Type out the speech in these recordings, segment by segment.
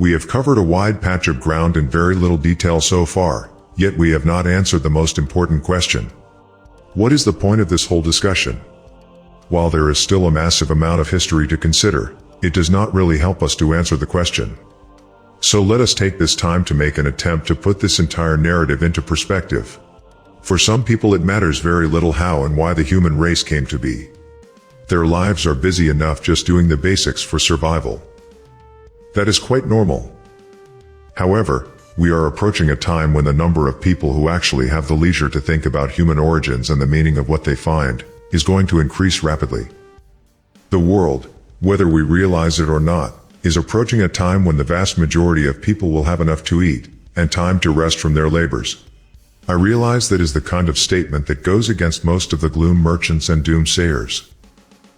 We have covered a wide patch of ground in very little detail so far, yet we have not answered the most important question. What is the point of this whole discussion? While there is still a massive amount of history to consider, it does not really help us to answer the question. So let us take this time to make an attempt to put this entire narrative into perspective. For some people it matters very little how and why the human race came to be. Their lives are busy enough just doing the basics for survival. That is quite normal. However, we are approaching a time when the number of people who actually have the leisure to think about human origins and the meaning of what they find is going to increase rapidly. The world, whether we realize it or not, is approaching a time when the vast majority of people will have enough to eat and time to rest from their labors. I realize that is the kind of statement that goes against most of the gloom merchants and doomsayers.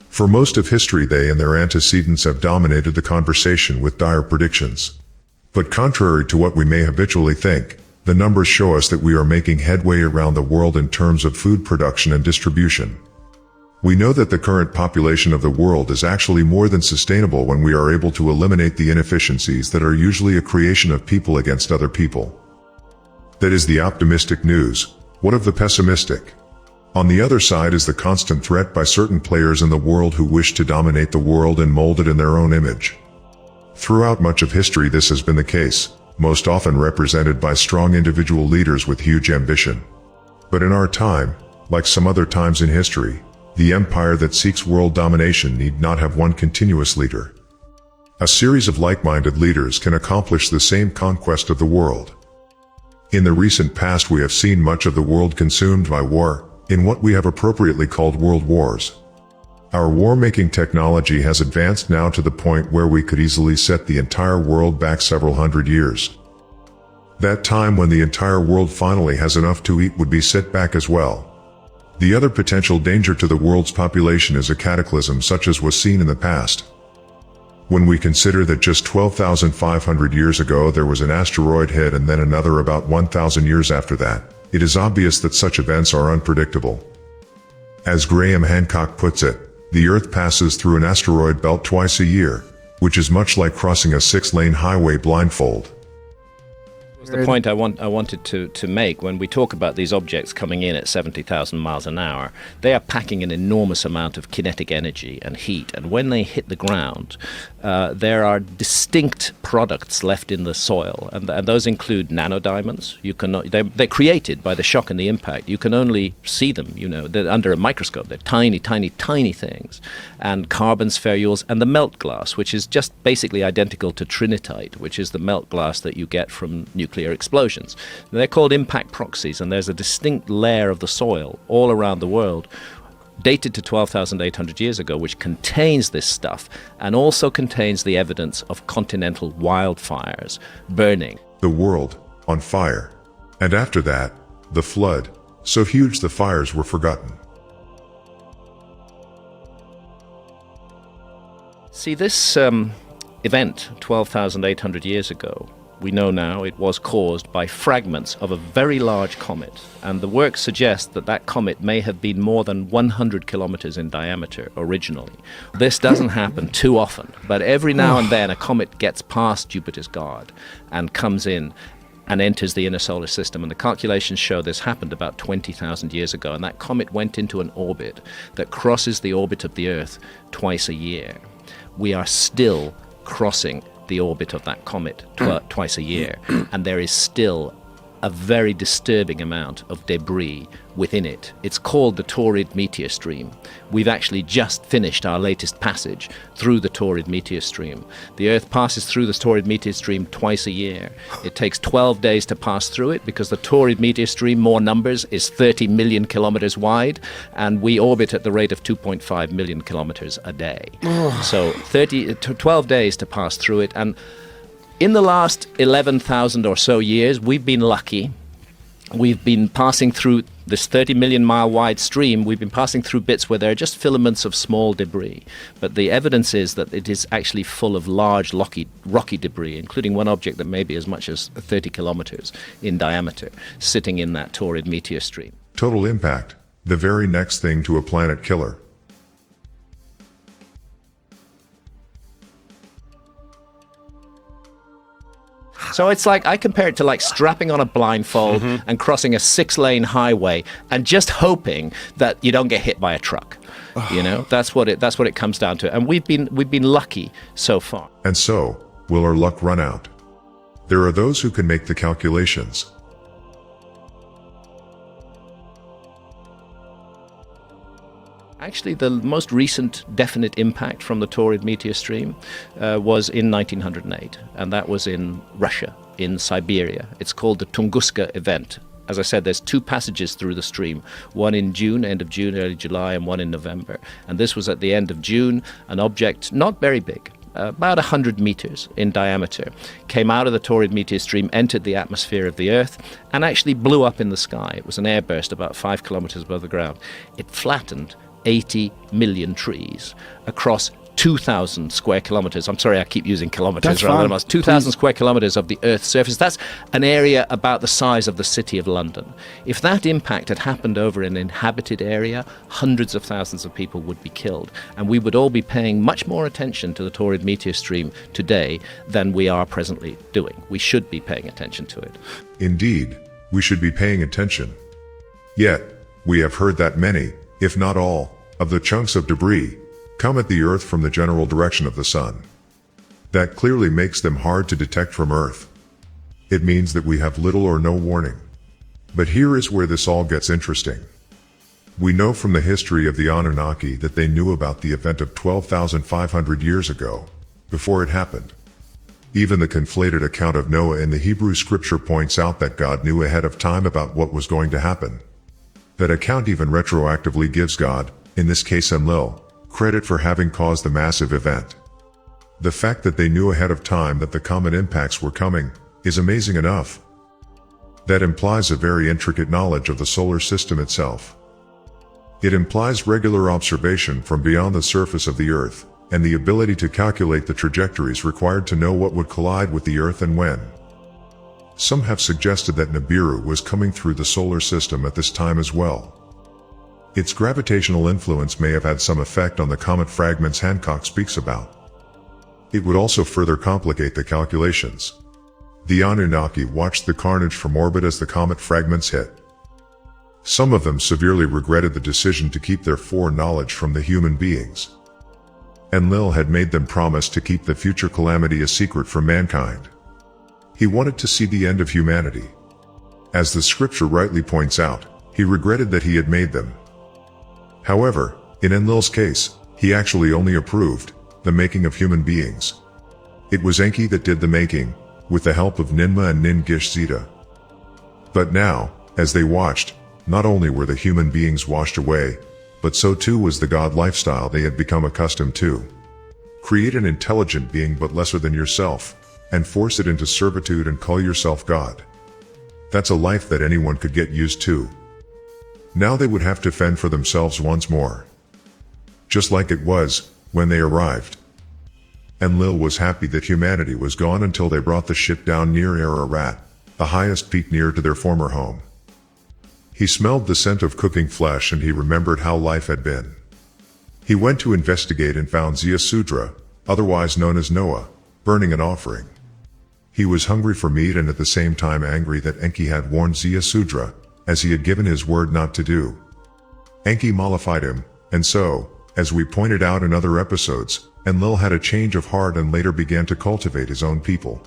For most of history they and their antecedents have dominated the conversation with dire predictions. But contrary to what we may habitually think, the numbers show us that we are making headway around the world in terms of food production and distribution. We know that the current population of the world is actually more than sustainable when we are able to eliminate the inefficiencies that are usually a creation of people against other people. That is the optimistic news. What of the pessimistic? On the other side is the constant threat by certain players in the world who wish to dominate the world and mold it in their own image. Throughout much of history this has been the case, most often represented by strong individual leaders with huge ambition. But in our time, like some other times in history, the empire that seeks world domination need not have one continuous leader. A series of like-minded leaders can accomplish the same conquest of the world. In the recent past we have seen much of the world consumed by war, in what we have appropriately called world wars. Our war-making technology has advanced now to the point where we could easily set the entire world back several hundred years. That time when the entire world finally has enough to eat would be set back as well. The other potential danger to the world's population is a cataclysm such as was seen in the past. When we consider that just 12,500 years ago there was an asteroid hit and then another about 1,000 years after that, it is obvious that such events are unpredictable. As Graham Hancock puts it, the Earth passes through an asteroid belt twice a year, which is much like crossing a 6-lane highway blindfold. The point I wanted to make when we talk about these objects coming in at 70,000 miles an hour, they are packing an enormous amount of kinetic energy and heat, and when they hit the ground, there are distinct products left in the soil, and those include nanodiamonds. They're created by the shock and the impact. You can only see them, they're under a microscope. They're tiny, tiny, tiny things, and carbon spherules, and the melt glass, which is just basically identical to trinitite, which is the melt glass that you get from nuclear explosions. They're called impact proxies, and there's a distinct layer of the soil all around the world dated to 12,800 years ago, which contains this stuff and also contains the evidence of continental wildfires burning. The world on fire. And after that, the flood, so huge the fires were forgotten. See, this event 12,800 years ago, we know now it was caused by fragments of a very large comet, and the work suggests that that comet may have been more than 100 kilometers in diameter originally. This doesn't happen too often, but every now and then a comet gets past Jupiter's guard and comes in and enters the inner solar system, and the calculations show this happened about 20,000 years ago, and that comet went into an orbit that crosses the orbit of the Earth twice a year. We are still crossing the orbit of that comet twice a year, and there is still a very disturbing amount of debris within it. It's called the Taurid meteor stream. We've actually just finished our latest passage through the Taurid meteor stream. The Earth passes through the Taurid meteor stream twice a year. It takes 12 days to pass through it because the Taurid meteor stream, more numbers, is 30 million kilometers wide, and we orbit at the rate of 2.5 million kilometers a day. So 12 days to pass through it, and in the last 11,000 or so years, we've been lucky. We've been passing through this 30 million mile wide stream. We've been passing through bits where there are just filaments of small debris. But the evidence is that it is actually full of large rocky debris, including one object that may be as much as 30 kilometers in diameter, sitting in that Taurid meteor stream. Total impact, the very next thing to a planet killer. So it's like, I compare it to like strapping on a blindfold and crossing a 6-lane highway and just hoping that you don't get hit by a truck. You know, that's what it comes down to. And we've been lucky so far. And so, will our luck run out? There are those who can make the calculations. Actually, the most recent definite impact from the Taurid meteor stream was in 1908, and that was in Russia, in Siberia. It's called the Tunguska event. As I said, there's 2 passages through the stream, one in June, end of June, early July, and one in November. And this was at the end of June. An object not very big, about 100 meters in diameter, came out of the Taurid meteor stream, entered the atmosphere of the Earth, and actually blew up in the sky. It was an airburst about 5 kilometers above the ground. It flattened 80 million trees across 2,000 square kilometers. I'm sorry, I keep using kilometers That's rather than fine. miles. 2,000 square kilometers of the Earth's surface. That's an area about the size of the city of London. If that impact had happened over an inhabited area, hundreds of thousands of people would be killed. And we would all be paying much more attention to the Taurid meteor stream today than we are presently doing. We should be paying attention to it. Indeed, we should be paying attention. Yet, we have heard that many, if not all, of the chunks of debris come at the Earth from the general direction of the Sun. That clearly makes them hard to detect from Earth. It means that we have little or no warning. But here is where this all gets interesting. We know from the history of the Anunnaki that they knew about the event of 12,500 years ago, before it happened. Even the conflated account of Noah in the Hebrew scripture points out that God knew ahead of time about what was going to happen. That account even retroactively gives God, in this case Enlil, credit for having caused the massive event. The fact that they knew ahead of time that the comet impacts were coming is amazing enough. That implies a very intricate knowledge of the solar system itself. It implies regular observation from beyond the surface of the Earth, and the ability to calculate the trajectories required to know what would collide with the Earth and when. Some have suggested that Nibiru was coming through the solar system at this time as well. Its gravitational influence may have had some effect on the comet fragments Hancock speaks about. It would also further complicate the calculations. The Anunnaki watched the carnage from orbit as the comet fragments hit. Some of them severely regretted the decision to keep their foreknowledge from the human beings. Enlil had made them promise to keep the future calamity a secret from mankind. He wanted to see the end of humanity. As the scripture rightly points out, he regretted that he had made them. However, in Enlil's case, he actually only approved the making of human beings. It was Enki that did the making, with the help of Ninmah and Nin-Gish-Zeta. But now, as they watched, not only were the human beings washed away, but so too was the god lifestyle they had become accustomed to. Create an intelligent being but lesser than yourself, and force it into servitude and call yourself God. That's a life that anyone could get used to. Now they would have to fend for themselves once more. Just like it was when they arrived. Enlil was happy that humanity was gone until they brought the ship down near Ararat, the highest peak near to their former home. He smelled the scent of cooking flesh and he remembered how life had been. He went to investigate and found Ziusudra, otherwise known as Noah, burning an offering. He was hungry for meat and at the same time angry that Enki had warned Ziusudra, as he had given his word not to do. Enki mollified him, and so, as we pointed out in other episodes, Enlil had a change of heart and later began to cultivate his own people.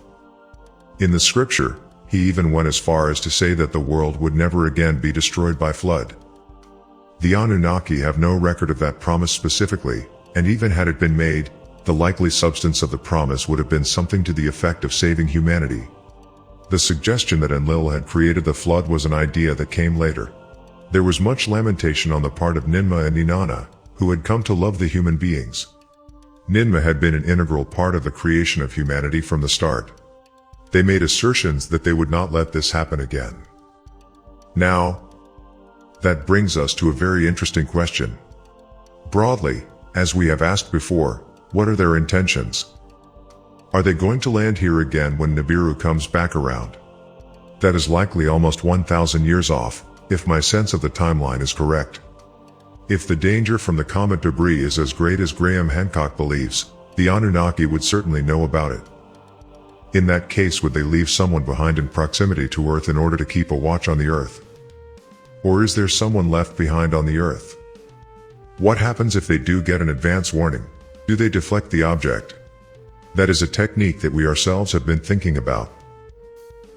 In the scripture, he even went as far as to say that the world would never again be destroyed by flood. The Anunnaki have no record of that promise specifically, and even had it been made, the likely substance of the promise would have been something to the effect of saving humanity. The suggestion that Enlil had created the flood was an idea that came later. There was much lamentation on the part of Ninmah and Inanna, who had come to love the human beings. Ninmah had been an integral part of the creation of humanity from the start. They made assertions that they would not let this happen again. Now, that brings us to a very interesting question. Broadly, as we have asked before, what are their intentions? Are they going to land here again when Nibiru comes back around? That is likely almost 1,000 years off, if my sense of the timeline is correct. If the danger from the comet debris is as great as Graham Hancock believes, the Anunnaki would certainly know about it. In that case, would they leave someone behind in proximity to Earth in order to keep a watch on the Earth? Or is there someone left behind on the Earth? What happens if they do get an advance warning? Do they deflect the object? That is a technique that we ourselves have been thinking about.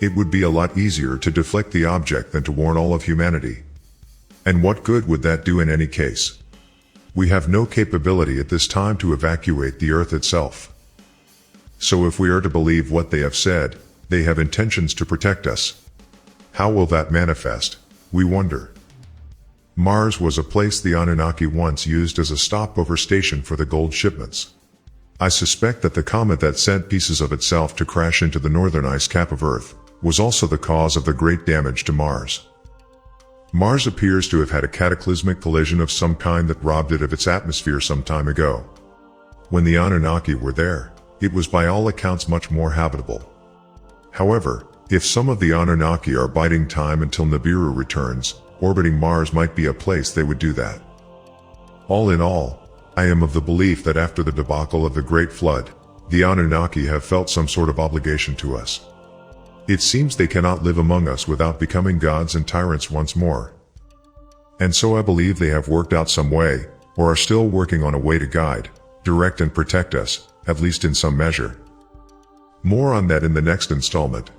It would be a lot easier to deflect the object than to warn all of humanity. And what good would that do in any case? We have no capability at this time to evacuate the Earth itself. So if we are to believe what they have said, they have intentions to protect us. How will that manifest, we wonder? Mars was a place the Anunnaki once used as a stopover station for the gold shipments. I suspect that the comet that sent pieces of itself to crash into the northern ice cap of Earth was also the cause of the great damage to Mars. Mars appears to have had a cataclysmic collision of some kind that robbed it of its atmosphere some time ago. When the Anunnaki were there, it was by all accounts much more habitable. However, if some of the Anunnaki are biding time until Nibiru returns, orbiting Mars might be a place they would do that. All in all, I am of the belief that after the debacle of the Great Flood, the Anunnaki have felt some sort of obligation to us. It seems they cannot live among us without becoming gods and tyrants once more. And so I believe they have worked out some way, or are still working on a way to guide, direct and protect us, at least in some measure. More on that in the next installment.